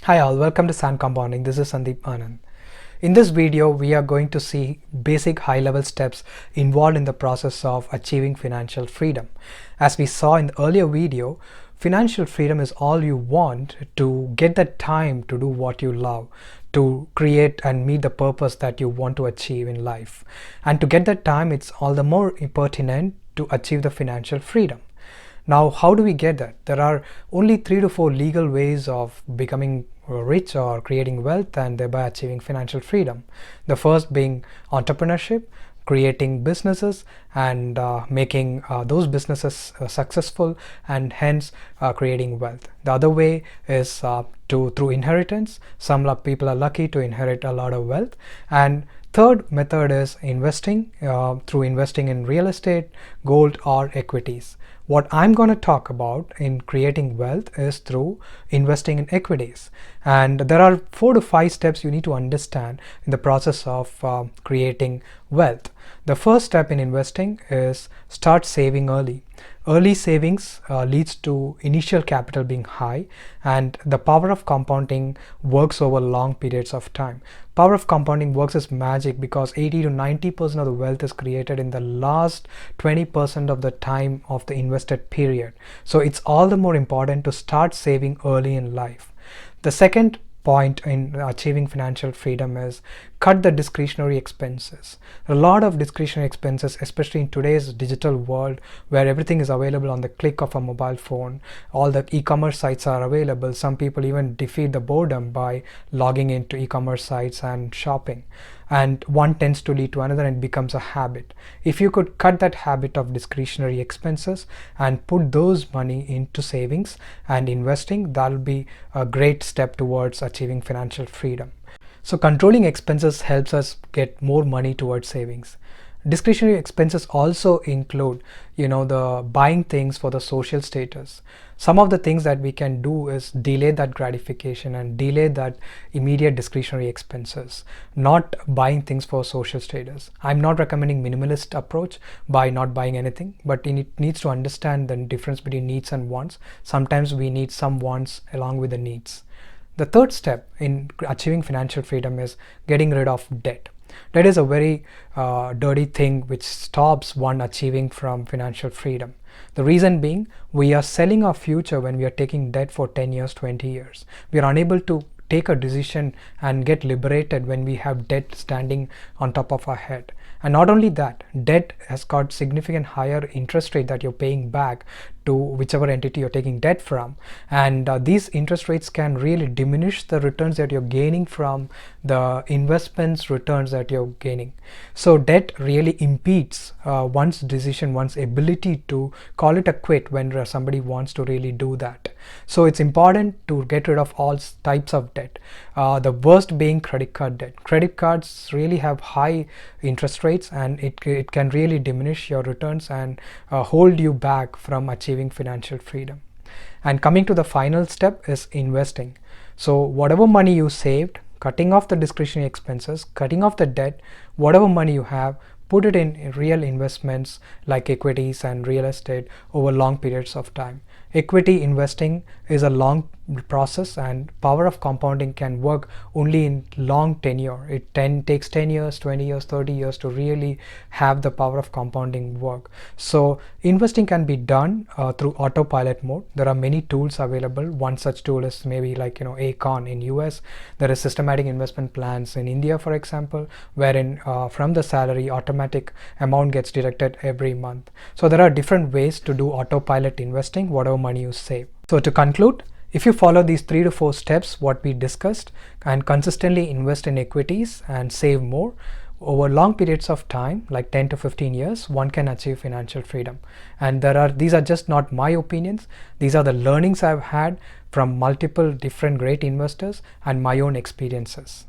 Hi all, welcome to Sand Compounding. This is Sandeep Anand. In this video, we are going to see basic high-level steps involved in the process of achieving financial freedom. As we saw in the earlier video, financial freedom is all you want to get the time to do what you love, to create and meet the purpose that you want to achieve in life. And to get that time, it's all the more pertinent to achieve the financial freedom. Now, how do we get that? There are only 3 to 4 legal ways of becoming rich or creating wealth and thereby achieving financial freedom. The first being entrepreneurship, creating businesses and making those businesses successful and hence creating wealth. The other way is through inheritance. Some people are lucky to inherit a lot of wealth. And third method is investing through investing in real estate, gold or equities. What I'm going to talk about in creating wealth is through investing in equities. And there are 4 to 5 steps you need to understand in the process of creating wealth. The first step in investing is start saving early. Early savings leads to initial capital being high, and the power of compounding works over long periods of time. Power of compounding works as magic because 80 to 90% of the wealth is created in the last 20% of the time of the invested period. So it's all the more important to start saving early in life. The second point in achieving financial freedom is cut the discretionary expenses. A lot of discretionary expenses, especially in today's digital world where everything is available on the click of a mobile phone. All the e-commerce sites are available. Some people even defeat the boredom by logging into e-commerce sites and shopping. And one tends to lead to another and it becomes a habit. If you could cut that habit of discretionary expenses and put those money into savings and investing, that'll be a great step towards achieving financial freedom. So controlling expenses helps us get more money towards savings. Discretionary expenses also include, the buying things for the social status. Some of the things that we can do is delay that gratification and delay that immediate discretionary expenses, not buying things for social status. I'm not recommending minimalist approach by not buying anything, but it needs to understand the difference between needs and wants. Sometimes we need some wants along with the needs. The third step in achieving financial freedom is getting rid of debt. Debt is a very dirty thing which stops one achieving from financial freedom. The reason being, we are selling our future when we are taking debt for 10 years, 20 years. We are unable to take a decision and get liberated when we have debt standing on top of our head. And not only that, debt has got significant higher interest rate that you're paying back to whichever entity you're taking debt from, and these interest rates can really diminish the returns that you're gaining from the investments returns that you're gaining. So debt really impedes one's decision, one's ability to call it a quit when somebody wants to really do that. So it's important to get rid of all types of debt. The worst being credit card debt. Credit cards really have high interest rates and it can really diminish your returns and hold you back from achieving financial freedom. And coming to the final step is investing. So whatever money you saved, cutting off the discretionary expenses, cutting off the debt, whatever money you have, put it in real investments like equities and real estate over long periods of time. Equity investing is a long process and power of compounding can work only in long tenure. It takes 10 years, 20 years, 30 years to really have the power of compounding work. So investing can be done through autopilot mode. There are many tools available. One such tool is maybe like Acorn in US. There is systematic investment plans in India, for example, wherein from the salary automatic amount gets deducted every month. So there are different ways to do autopilot investing, whatever money you save. So to conclude, if you follow these 3 to 4 steps what we discussed and consistently invest in equities and save more over long periods of time like 10 to 15 years, one can achieve financial freedom. And these are just not my opinions. These are the learnings I've had from multiple different great investors and my own experiences.